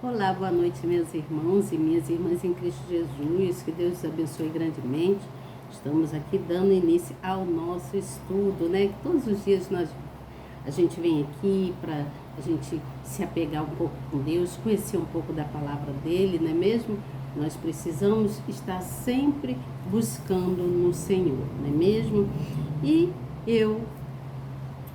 Olá, boa noite, meus irmãos e minhas irmãs em Cristo Jesus. Que Deus os abençoe grandemente. Estamos aqui dando início ao nosso estudo, né? Que todos os dias a gente vem aqui para a gente se apegar um pouco com Deus, conhecer um pouco da palavra dele, não é mesmo? Nós precisamos estar sempre buscando no Senhor, não é mesmo? E eu,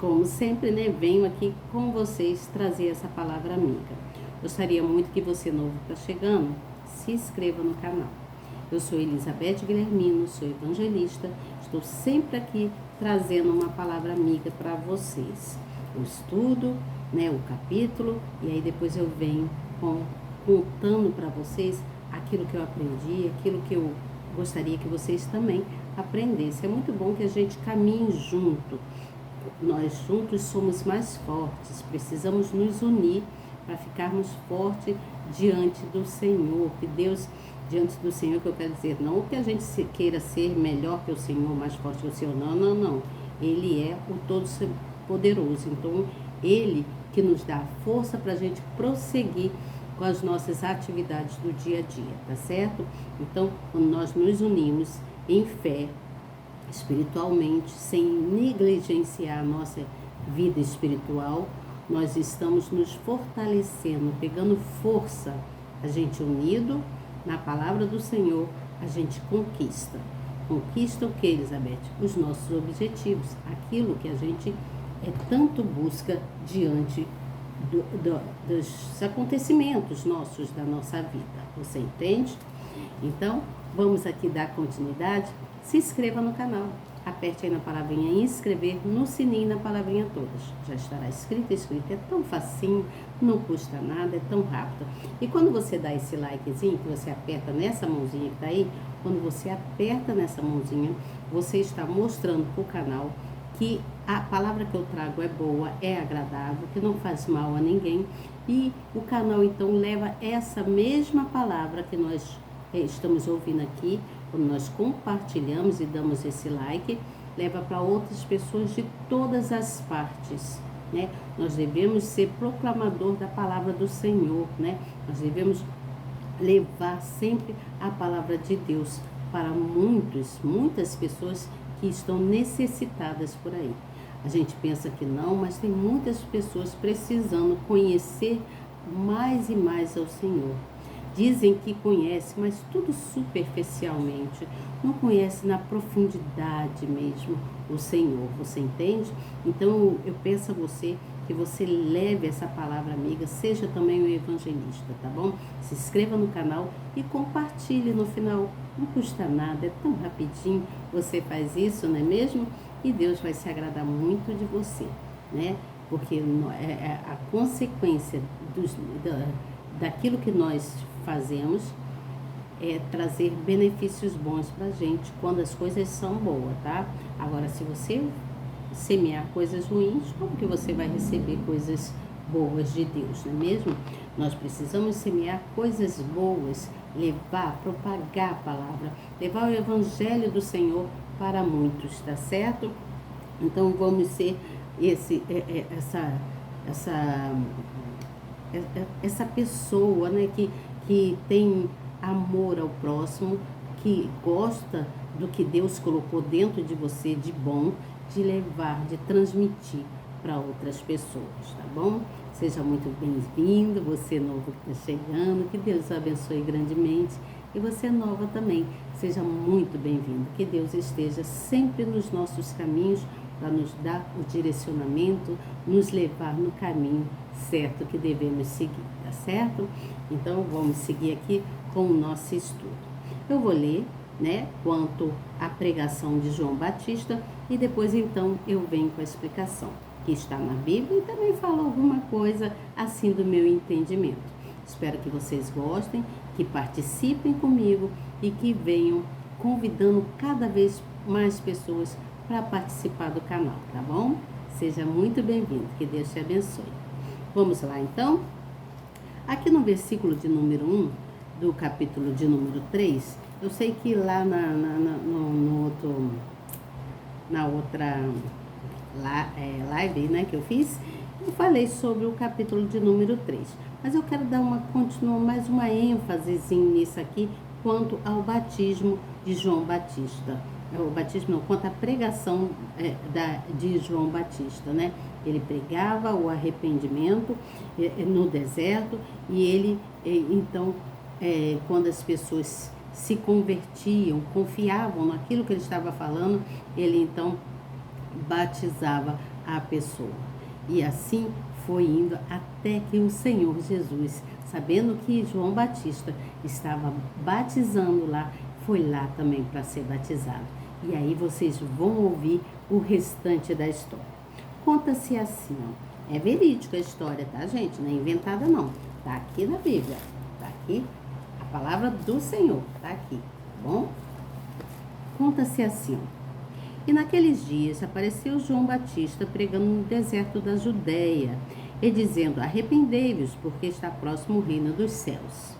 como sempre, né, venho aqui com vocês trazer essa palavra amiga. Gostaria muito que você novo que está chegando, se inscreva no canal. Eu sou Elizabeth Guilhermino, sou evangelista, estou sempre aqui trazendo uma palavra amiga para vocês. Eu estudo, né, o capítulo e aí depois eu venho contando para vocês aquilo que eu aprendi, aquilo que eu gostaria que vocês também aprendessem. É muito bom que a gente caminhe junto. Nós juntos somos mais fortes, precisamos nos unir para ficarmos fortes diante do Senhor, que Deus, diante do Senhor, que eu quero dizer, não que a gente queira ser melhor que o Senhor, mais forte que o Senhor, não. Ele é o Todo-Poderoso, então Ele que nos dá força para a gente prosseguir com as nossas atividades do dia a dia, tá certo? Então, quando nós nos unimos em fé, espiritualmente, sem negligenciar a nossa vida espiritual, nós estamos nos fortalecendo, pegando força. A gente unido na palavra do Senhor, a gente conquista. Conquista o que, Elizabeth? Os nossos objetivos, aquilo que a gente tanto busca diante dos acontecimentos nossos da nossa vida. Você entende? Então, vamos aqui dar continuidade. Se inscreva no canal. Aperte aí na palavrinha inscrever, no sininho na palavrinha todas. Já estará escrito. É tão facinho, não custa nada, é tão rápido. E quando você dá esse likezinho, que você aperta nessa mãozinha que tá aí, quando você aperta nessa mãozinha, você está mostrando pro canal que a palavra que eu trago é boa, é agradável, que não faz mal a ninguém. E o canal então leva essa mesma palavra que nós estamos ouvindo aqui, quando nós compartilhamos e damos esse like, leva para outras pessoas de todas as partes, né? Nós devemos ser proclamador da palavra do Senhor, né? Nós devemos levar sempre a palavra de Deus para muitas pessoas que estão necessitadas por aí. A gente pensa que não, mas tem muitas pessoas precisando conhecer mais e mais ao Senhor. Dizem que conhece, mas tudo superficialmente. Não conhece na profundidade mesmo o Senhor, você entende? Então eu peço a você que você leve essa palavra amiga, seja também um evangelista, tá bom? Se inscreva no canal e compartilhe no final. Não custa nada, é tão rapidinho, você faz isso, não é mesmo? E Deus vai se agradar muito de você, né? Porque a consequência daquilo que nós fazemos é trazer benefícios bons pra gente quando as coisas são boas, tá? Agora, se você semear coisas ruins, como que você vai receber coisas boas de Deus, não é mesmo? Nós precisamos semear coisas boas, propagar a palavra, levar o evangelho do Senhor para muitos, tá certo? Então vamos ser essa pessoa, né, que tem amor ao próximo, que gosta do que Deus colocou dentro de você de bom, de levar, de transmitir para outras pessoas, tá bom? Seja muito bem-vindo, você novo que está chegando, que Deus abençoe grandemente. E você nova também, seja muito bem-vindo. Que Deus esteja sempre nos nossos caminhos para nos dar o direcionamento, nos levar no caminho certo que devemos seguir, tá certo? Então, vamos seguir aqui com o nosso estudo. Eu vou ler, né, quanto à pregação de João Batista e depois, então, eu venho com a explicação que está na Bíblia e também falo alguma coisa assim do meu entendimento. Espero que vocês gostem, que participem comigo e que venham convidando cada vez mais pessoas para participar do canal, tá bom? Seja muito bem-vindo, que Deus te abençoe. Vamos lá, então? Aqui no versículo de número 1, do capítulo de número 3, eu sei que lá na outra live, né, que eu fiz, Eu falei sobre o capítulo de número 3, mas eu quero dar mais uma ênfasezinha nisso aqui, quanto ao batismo de João Batista. O batismo não, quanto à pregação de João Batista, né? Ele pregava o arrependimento no deserto e ele, então, quando as pessoas se convertiam, confiavam naquilo que ele estava falando, ele então batizava a pessoa. E assim foi indo até que o Senhor Jesus, sabendo que João Batista estava batizando lá, foi lá também para ser batizado. E aí vocês vão ouvir o restante da história. Conta-se assim, ó. É verídica a história, tá, gente? Não é inventada, não. Tá aqui na Bíblia. Tá aqui a palavra do Senhor. Tá aqui, tá bom? Conta-se assim, ó. E naqueles dias apareceu João Batista pregando no deserto da Judéia e dizendo: arrependei-vos, porque está próximo o reino dos céus.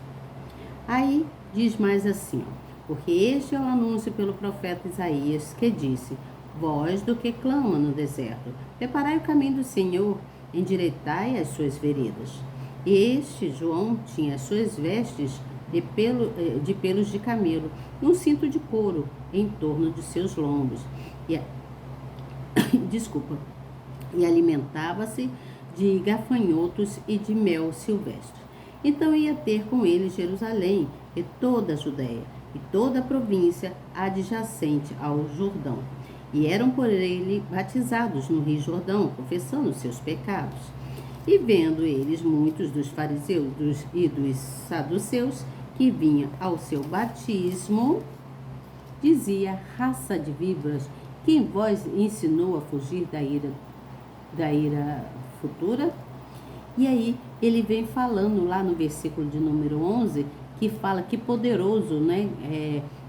Aí diz mais assim, ó, porque este é o anúncio pelo profeta Isaías, que disse: voz do que clama no deserto, preparai o caminho do Senhor, endireitai as suas veredas. E este João tinha as suas vestes de pelos de camelo, um cinto de couro em torno de seus lombos. E alimentava-se de gafanhotos e de mel silvestre. Então ia ter com ele Jerusalém e toda a Judéia e toda a província adjacente ao Jordão. E eram por ele batizados no rio Jordão, confessando seus pecados. E vendo eles muitos dos fariseus e dos saduceus que vinham ao seu batismo, dizia: raça de víboras, quem vos ensinou a fugir da ira futura? E aí ele vem falando lá no versículo de número 11, que fala que poderoso, né?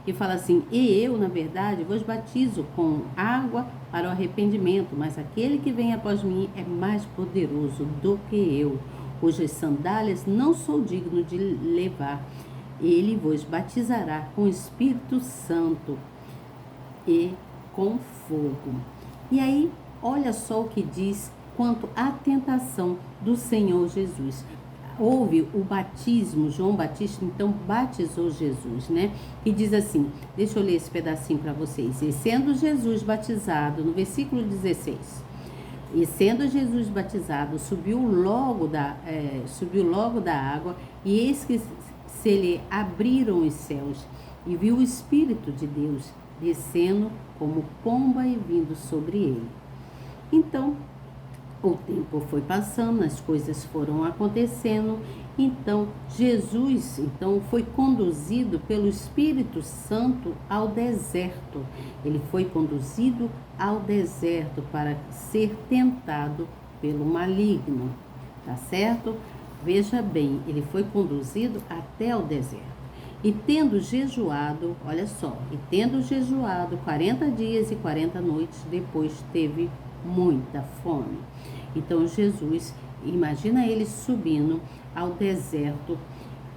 Que fala assim: e eu, na verdade, vos batizo com água para o arrependimento, mas aquele que vem após mim é mais poderoso do que eu, cujas sandálias não sou digno de levar. Ele vos batizará com o Espírito Santo e com fogo. E aí, olha só o que diz quanto à tentação do Senhor Jesus. Houve o batismo, João Batista então batizou Jesus, né? E diz assim, deixa eu ler esse pedacinho para vocês. E sendo Jesus batizado, no versículo 16, e sendo Jesus batizado, subiu logo da água, e eis que se lhe abriram os céus, e viu o Espírito de Deus descendo como pomba e vindo sobre ele. Então, o tempo foi passando, as coisas foram acontecendo, então Jesus foi conduzido pelo Espírito Santo ao deserto. Ele foi conduzido ao deserto para ser tentado pelo maligno, tá certo? Veja bem, ele foi conduzido até o deserto. E tendo jejuado, olha só, 40 dias e 40 noites, depois teve muita fome. Então Jesus, imagina ele subindo ao deserto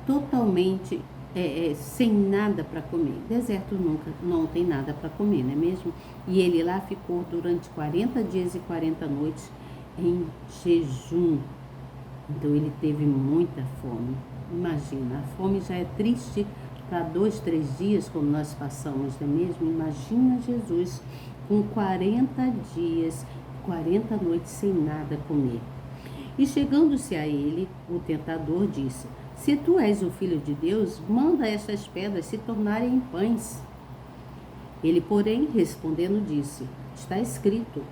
totalmente sem nada para comer. Deserto nunca não tem nada para comer, não é mesmo? E ele lá ficou durante 40 dias e 40 noites em jejum. Então ele teve muita fome. Imagina, a fome já é triste para 2, 3 dias, como nós passamos, não é mesmo? Imagina Jesus com 40 dias, 40 noites sem nada comer. E chegando-se a ele, o tentador disse: se tu és o Filho de Deus, manda estas pedras se tornarem em pães. Ele, porém, respondendo, disse: está escrito,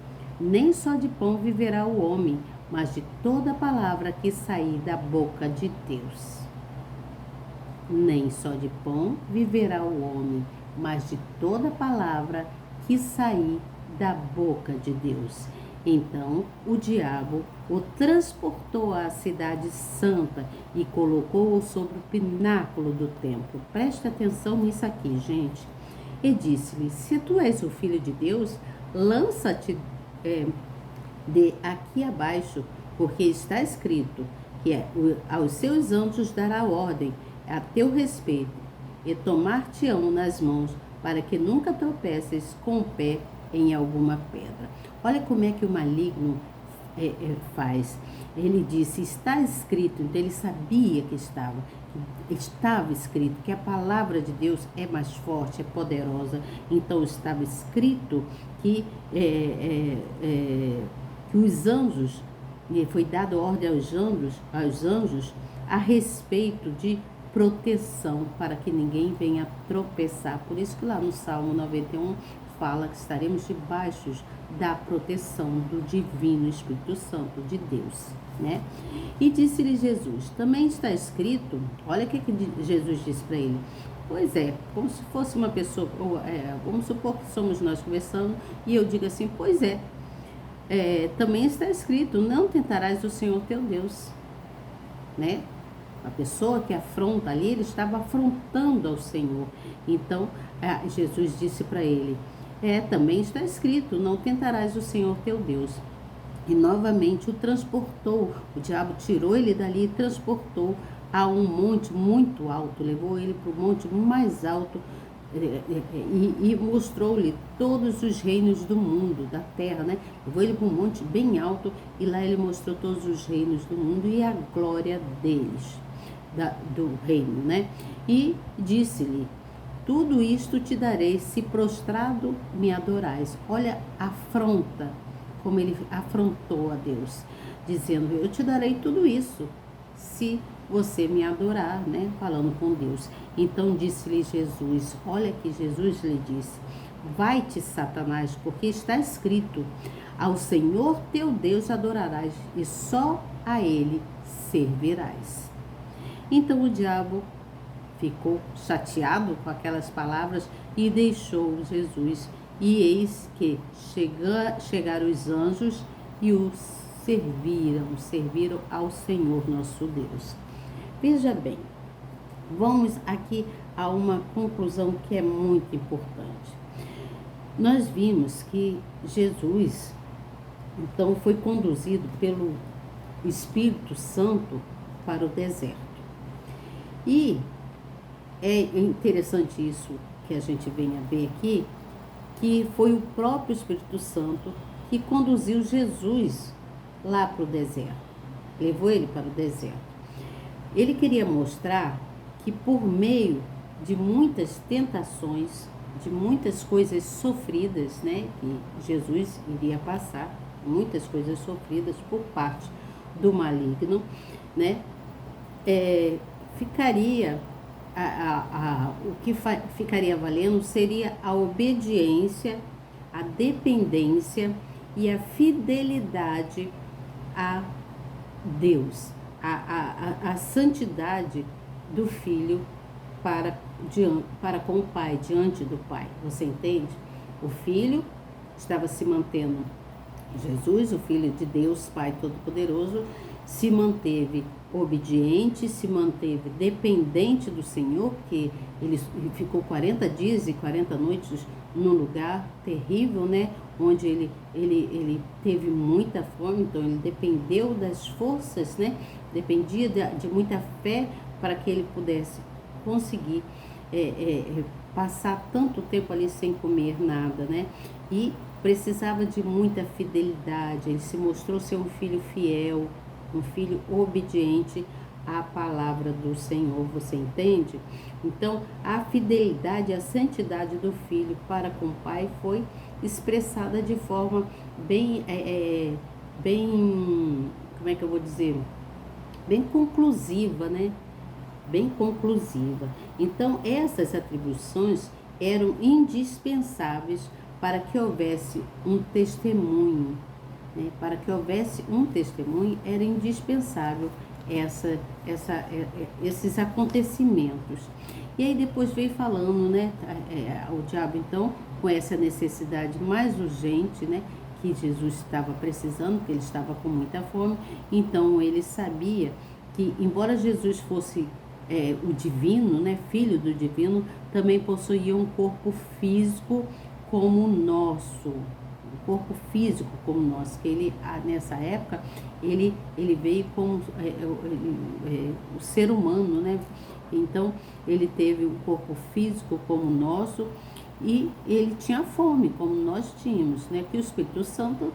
nem só de pão viverá o homem, mas de toda palavra que sair da boca de Deus. Nem só de pão viverá o homem, mas de toda palavra que sair da boca de Deus. Então o diabo o transportou à cidade santa e colocou-o sobre o pináculo do templo. Preste atenção nisso aqui, gente. E disse-lhe: se tu és o Filho de Deus, lança-te de aqui abaixo, porque está escrito que aos seus anjos dará ordem a teu respeito, e tomar-te-ão nas mãos, para que nunca tropeces com o pé em alguma pedra. Olha como é que o maligno faz. Ele disse, está escrito, então ele sabia que estava escrito, que a palavra de Deus é mais forte, é poderosa. Então estava escrito que os anjos, foi dado ordem aos anjos a respeito de proteção, para que ninguém venha tropeçar. Por isso que lá no Salmo 91 fala que estaremos debaixo da proteção do divino Espírito Santo de Deus, né? E disse-lhe Jesus, também está escrito, olha o que Jesus disse para ele. Pois é, como se fosse uma pessoa, vamos supor que somos nós conversando, e eu digo assim, pois é, também está escrito, não tentarás o Senhor teu Deus, né? A pessoa que afronta ali, ele estava afrontando ao Senhor. Então, Jesus disse para ele, também está escrito, não tentarás o Senhor teu Deus. E novamente o transportou, o diabo tirou ele dali e transportou a um monte muito alto, levou ele para o monte mais alto e mostrou-lhe todos os reinos do mundo, da terra, né? Levou ele para um monte bem alto e lá ele mostrou todos os reinos do mundo e a glória deles, do reino, né? E disse-lhe, tudo isto te darei se prostrado me adorais. Olha a afronta, como ele afrontou a Deus, dizendo, eu te darei tudo isso se você me adorar, né? Falando com Deus. Então disse-lhe Jesus, olha que Jesus lhe disse, vai-te, Satanás, porque está escrito, ao Senhor teu Deus adorarás e só a ele servirás. Então o diabo ficou chateado com aquelas palavras e deixou Jesus. E eis que chegaram os anjos e o serviram ao Senhor nosso Deus. Veja bem, vamos aqui a uma conclusão que é muito importante. Nós vimos que Jesus, então, foi conduzido pelo Espírito Santo para o deserto. E é interessante isso que a gente venha ver aqui, que foi o próprio Espírito Santo que conduziu Jesus lá para o deserto, levou ele para o deserto. Ele queria mostrar que por meio de muitas tentações, de muitas coisas sofridas, né, que Jesus iria passar, muitas coisas sofridas por parte do maligno, né, o que ficaria valendo seria a obediência, a dependência e a fidelidade a Deus, a santidade do Filho para com o Pai, diante do Pai. Você entende? O Filho estava se mantendo, Jesus, o Filho de Deus, Pai Todo-Poderoso, se manteve obediente, se manteve dependente do Senhor, que ele ficou 40 dias e 40 noites num lugar terrível, né? Onde ele teve muita fome, então ele dependeu das forças, né? Dependia de muita fé para que ele pudesse conseguir passar tanto tempo ali sem comer nada, né? E precisava de muita fidelidade, ele se mostrou ser um filho fiel, um filho obediente à palavra do Senhor, você entende? Então, a fidelidade, a santidade do filho para com o Pai foi expressada de forma bem, como é que eu vou dizer? Bem conclusiva, né? Bem conclusiva. Então, essas atribuições eram indispensáveis para que houvesse um testemunho. Para que houvesse um testemunho, era indispensável esses acontecimentos. E aí depois veio falando, né, o diabo então, com essa necessidade mais urgente, né, que Jesus estava precisando, que ele estava com muita fome, então ele sabia que, embora Jesus fosse o divino, né, filho do divino, também possuía um corpo físico como o nosso, um corpo físico como o nosso, que ele, nessa época, ele veio como o ser humano, né? Então, ele teve um corpo físico como o nosso e ele tinha fome, como nós tínhamos, né? Que o Espírito Santo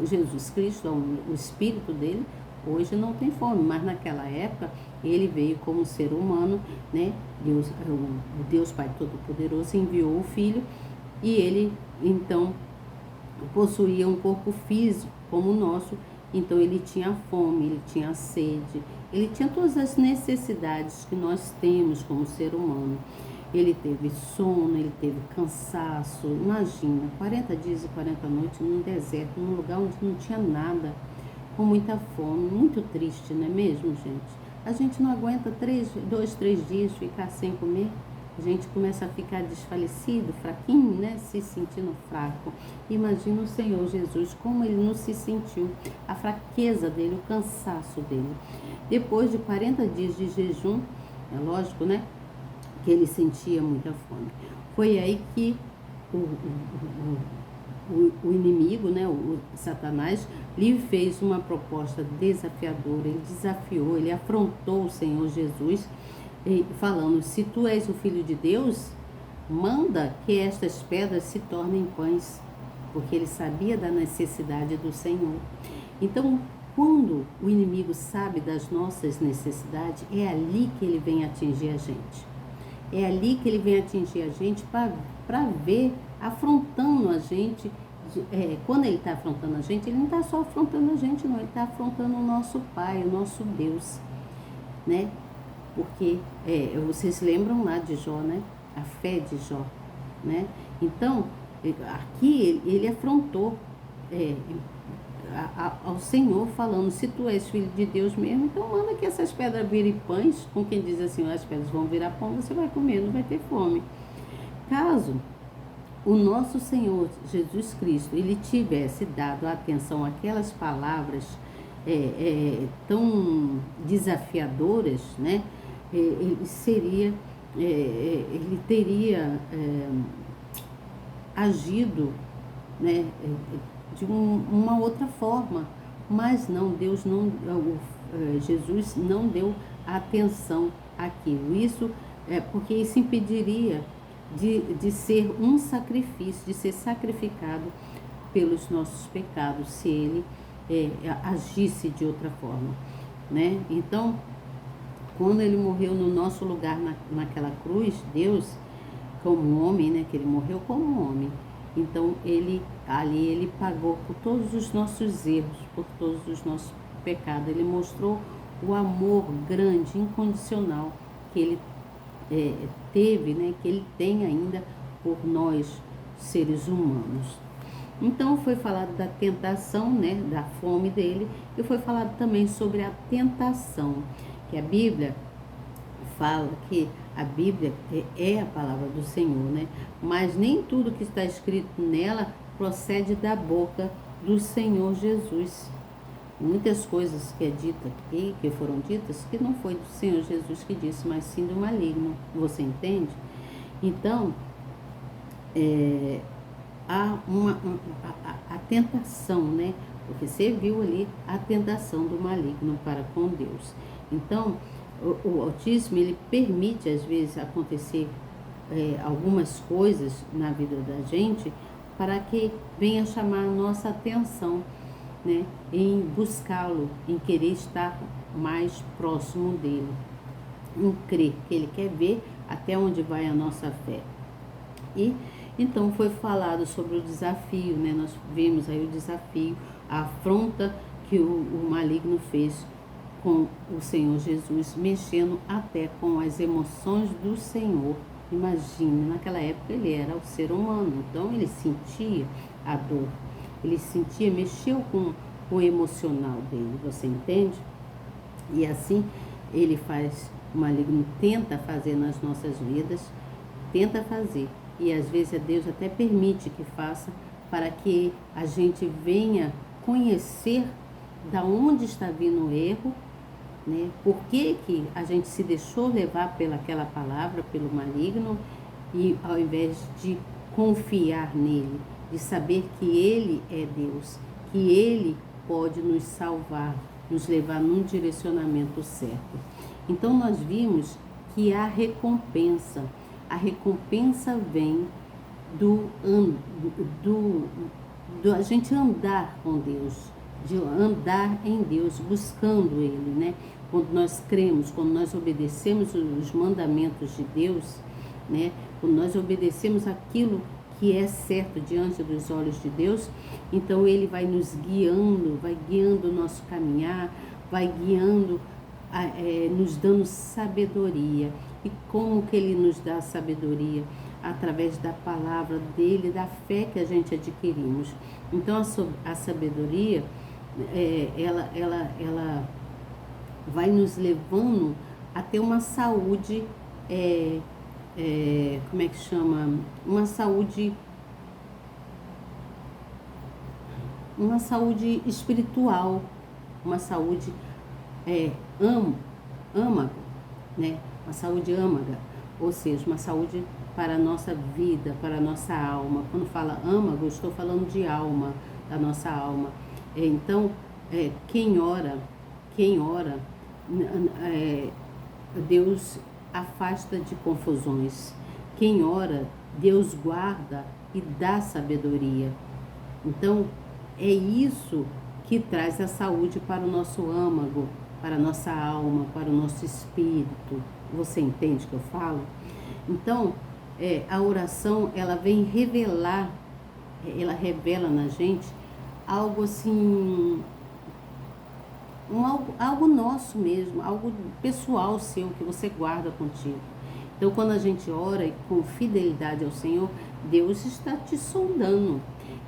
Jesus Cristo, o Espírito dele, hoje não tem fome, mas naquela época ele veio como ser humano, né? O Deus Pai Todo-Poderoso enviou o Filho e ele, então, possuía um corpo físico como o nosso, então ele tinha fome, ele tinha sede, ele tinha todas as necessidades que nós temos como ser humano. Ele teve sono, ele teve cansaço. Imagina, 40 dias e 40 noites num deserto, num lugar onde não tinha nada, com muita fome, muito triste, não é mesmo, gente? A gente não aguenta 2, 3 dias ficar sem comer. A gente começa a ficar desfalecido, fraquinho, né? Se sentindo fraco. Imagina o Senhor Jesus, como ele não se sentiu, a fraqueza dele, o cansaço dele. Depois de 40 dias de jejum, é lógico, né? Que ele sentia muita fome. Foi aí que o inimigo, né, o Satanás, lhe fez uma proposta desafiadora. Ele desafiou, ele afrontou o Senhor Jesus, falando: se tu és o Filho de Deus, manda que estas pedras se tornem pães, porque ele sabia da necessidade do Senhor. Então, quando o inimigo sabe das nossas necessidades, é ali que ele vem atingir a gente. É ali que ele vem atingir a gente para ver, afrontando a gente. Quando ele está afrontando a gente, ele não está só afrontando a gente, não. Ele está afrontando o nosso Pai, o nosso Deus, né? Porque vocês lembram lá de Jó, né? A fé de Jó, né? Então, aqui ele afrontou ao Senhor, falando: se tu és filho de Deus mesmo, então manda que essas pedras virem pães. Com quem diz assim: as pedras vão virar pão, você vai comer, não vai ter fome. Caso o nosso Senhor Jesus Cristo ele tivesse dado atenção àquelas palavras tão desafiadoras, né? Ele teria agido, né, de uma outra forma, mas não, Jesus não deu atenção àquilo. Isso porque isso impediria de ser um sacrifício, de ser sacrificado pelos nossos pecados, se ele agisse de outra forma, né? Então, quando ele morreu no nosso lugar naquela cruz, Deus, como homem, né, que ele morreu como homem, então ele pagou por todos os nossos erros, por todos os nossos pecados. Ele mostrou o amor grande, incondicional que ele teve, né, que ele tem ainda por nós, seres humanos. Então foi falado da tentação, né, da fome dele, e foi falado também sobre a tentação, que a Bíblia fala que a Bíblia é a palavra do Senhor, né? Mas nem tudo que está escrito nela procede da boca do Senhor Jesus. Muitas coisas que é dita aqui, que foram ditas, que não foi do Senhor Jesus que disse, mas sim do maligno. Você entende? Então, há a tentação, né? Porque você viu ali a tentação do maligno para com Deus. Então, o autismo, ele permite, às vezes, acontecer algumas coisas na vida da gente para que venha chamar a nossa atenção, né, em buscá-lo, em querer estar mais próximo dele, em crer, que ele quer ver até onde vai a nossa fé. E então foi falado sobre o desafio, né? Nós vimos aí o desafio, a afronta que o maligno fez com o Senhor Jesus, mexendo até com as emoções do Senhor. Imagine, naquela época ele era o ser humano, então ele sentia a dor, ele sentia, mexeu com o emocional dele, você entende? E assim ele faz, o maligno tenta fazer nas nossas vidas, tenta fazer, e às vezes Deus até permite que faça, para que a gente venha conhecer da onde está vindo o erro, né? Por que a gente se deixou levar pelaquela palavra, pelo maligno, e ao invés de confiar nele, de saber que ele é Deus, que ele pode nos salvar, nos levar num direcionamento certo. Então nós vimos que a recompensa vem a gente andar com Deus, de andar em Deus, buscando Ele, né? Quando nós cremos, quando nós obedecemos os mandamentos de Deus, né? Quando nós obedecemos aquilo que é certo diante dos olhos de Deus, então Ele vai nos guiando, vai guiando o nosso caminhar, vai guiando, nos dando sabedoria. E como que Ele nos dá sabedoria? Através da palavra dele, da fé que a gente adquirimos. Então a sabedoria, ela vai nos levando a ter uma saúde, como é que chama? Uma saúde espiritual, uma saúde âmaga, né? Uma saúde âmaga, ou seja, uma saúde para a nossa vida, para a nossa alma. Quando fala âmago, eu estou falando de alma, da nossa alma. Então, quem ora, Deus afasta de confusões. Quem ora, Deus guarda e dá sabedoria. Então, é isso que traz a saúde para o nosso âmago, para a nossa alma, para o nosso espírito. Você entende o que eu falo? Então, a oração, ela vem revelar, ela revela na gente algo assim, algo nosso mesmo, algo pessoal seu, que você guarda contigo. Então, quando a gente ora e com fidelidade ao Senhor, Deus está te sondando.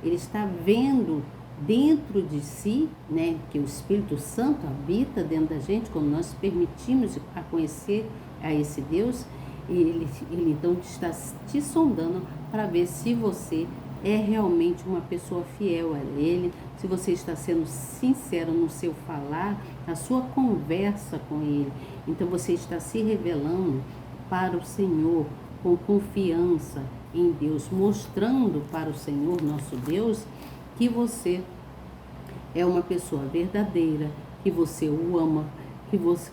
Ele está vendo dentro de si, né, que o Espírito Santo habita dentro da gente, quando nós permitimos a conhecer a esse Deus, ele então está te sondando para ver se você é realmente uma pessoa fiel a Ele, se você está sendo sincero no seu falar, na sua conversa com Ele. Então você está se revelando para o Senhor com confiança em Deus, mostrando para o Senhor, nosso Deus, que você é uma pessoa verdadeira, que você o ama,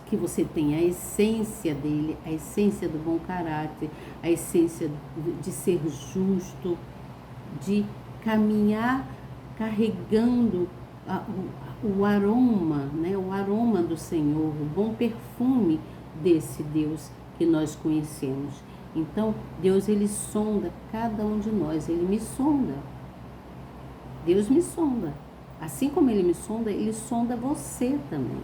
que você tem a essência dele, a essência do bom caráter, a essência de ser justo, de caminhar carregando o aroma, né? O aroma do Senhor, o bom perfume desse Deus que nós conhecemos. Então, Deus, Ele sonda cada um de nós, Ele me sonda. Deus me sonda. Assim como Ele me sonda, Ele sonda você também.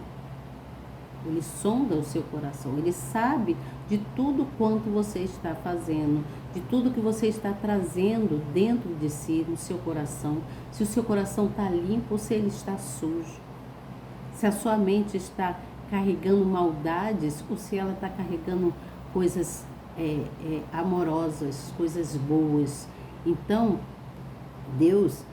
Ele sonda o seu coração, Ele sabe de tudo quanto você está fazendo, de tudo que você está trazendo dentro de si, no seu coração, se o seu coração está limpo ou se ele está sujo, se a sua mente está carregando maldades ou se ela está carregando coisas amorosas, coisas boas. Então, Deus,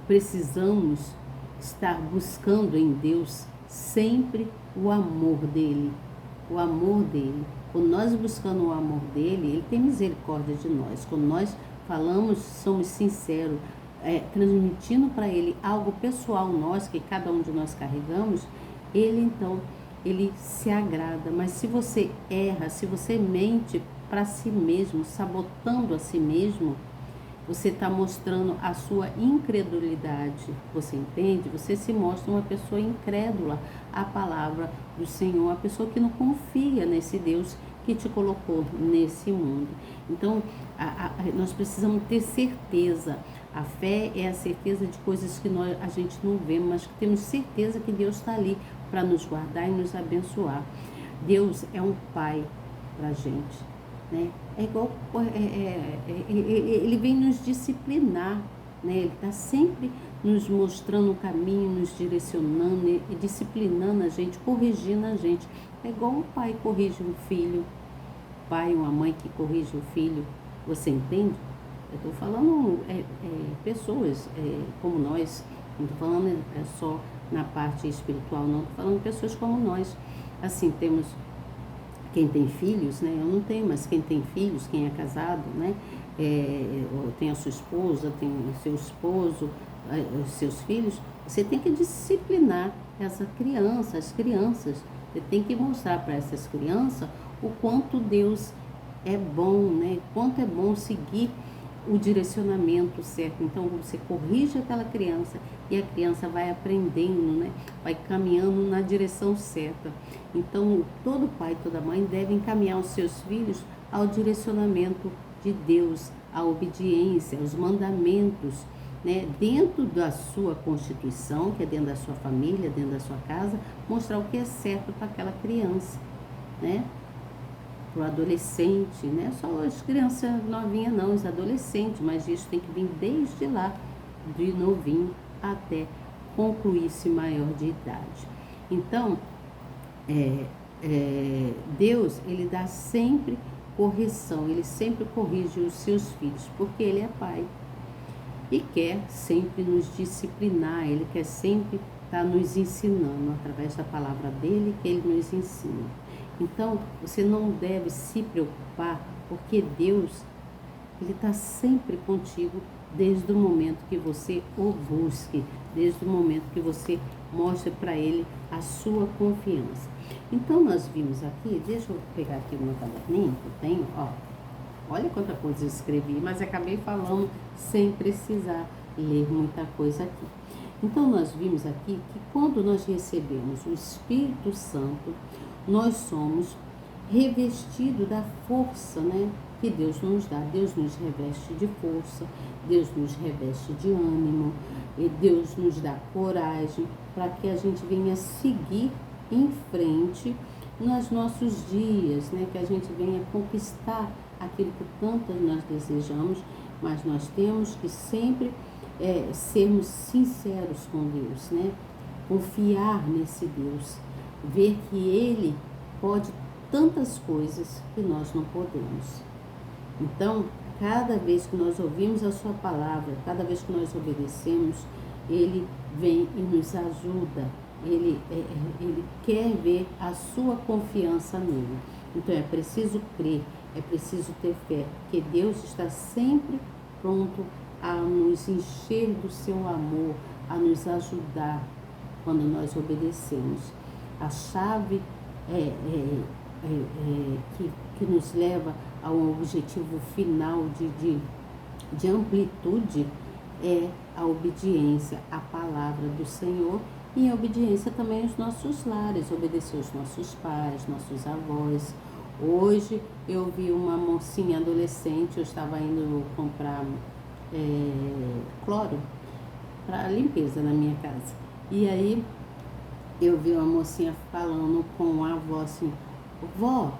precisamos estar buscando em Deus sempre o amor dele, o amor dele. Quando nós buscamos o amor dele, ele tem misericórdia de nós. Quando nós falamos, somos sinceros, transmitindo para ele algo pessoal nosso, que cada um de nós carregamos, ele então, ele se agrada. Mas se você erra, se você mente para si mesmo, sabotando a si mesmo, você está mostrando a sua incredulidade, você entende? Você se mostra uma pessoa incrédula à palavra do Senhor, uma pessoa que não confia nesse Deus que te colocou nesse mundo. Então, nós precisamos ter certeza. A fé é a certeza de coisas que a gente não vê, mas que temos certeza que Deus está ali para nos guardar e nos abençoar. Deus é um pai para a gente, né? É igual, ele vem nos disciplinar, né? Ele está sempre nos mostrando o caminho, nos direcionando e disciplinando a gente, corrigindo a gente. É igual um pai corrige um filho, pai ou uma mãe que corrige o filho. Você entende? Eu estou falando pessoas como nós, não estou falando só na parte espiritual, não, estou falando pessoas como nós. Assim, temos quem tem filhos, né? Eu não tenho, mas quem tem filhos, quem é casado, né? Tem a sua esposa, tem o seu esposo, os seus filhos, você tem que disciplinar essa criança, as crianças. Você tem que mostrar para essas crianças o quanto Deus é bom, né? Quanto é bom seguir o direcionamento certo. Então você corrige aquela criança e a criança vai aprendendo, né? Vai caminhando na direção certa. Então todo pai e toda mãe devem encaminhar os seus filhos ao direcionamento de Deus, à obediência, aos mandamentos, né? Dentro da sua constituição, que é dentro da sua família, dentro da sua casa, mostrar o que é certo para aquela criança, né? Para o adolescente, né? Só as crianças novinhas não, os adolescentes, mas isso tem que vir desde lá, de novinho até concluir-se maior de idade. Então, Deus, ele dá sempre correção, ele sempre corrige os seus filhos, porque ele é pai e quer sempre nos disciplinar, ele quer sempre estar nos ensinando através da palavra dele, que ele nos ensina. Então, você não deve se preocupar, porque Deus, ele está sempre contigo desde o momento que você o busque, desde o momento que você mostre para ele a sua confiança. Então, nós vimos aqui, deixa eu pegar aqui o meu caderninho que eu tenho, ó. Olha quanta coisa eu escrevi, mas acabei falando sem precisar ler muita coisa aqui. Então, nós vimos aqui que quando nós recebemos o Espírito Santo, nós somos revestidos da força, né, que Deus nos dá. Deus nos reveste de força, Deus nos reveste de ânimo, e Deus nos dá coragem para que a gente venha seguir em frente nos nossos dias, né, que a gente venha conquistar aquilo que tanto nós desejamos, mas nós temos que sempre sermos sinceros com Deus, né? Confiar nesse Deus, ver que Ele pode tantas coisas que nós não podemos. Então, cada vez que nós ouvimos a sua palavra, cada vez que nós obedecemos, Ele vem e nos ajuda, Ele quer ver a sua confiança nele. Então é preciso crer, é preciso ter fé, que Deus está sempre pronto a nos encher do seu amor, a nos ajudar quando nós obedecemos. A chave que nos leva a um objetivo final de amplitude é a obediência à palavra do Senhor e a obediência também aos nossos lares, obedecer aos nossos pais, nossos avós. Hoje eu vi uma mocinha adolescente, eu estava indo comprar cloro para limpeza na minha casa. E aí eu vi uma mocinha falando com a avó assim: vó,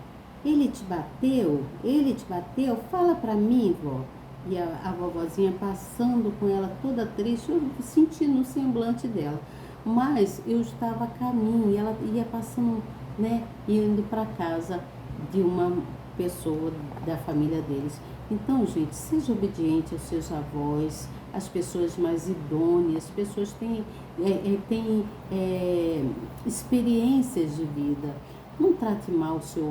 ele te bateu? Ele te bateu? Fala para mim, vó. E a vovozinha passando com ela toda triste, eu senti no semblante dela. Mas eu estava a caminho e ela ia passando, né, indo para casa de uma pessoa da família deles. Então, gente, seja obediente aos seus avós, às pessoas mais idôneas, as pessoas têm experiências de vida. Não trate mal o seu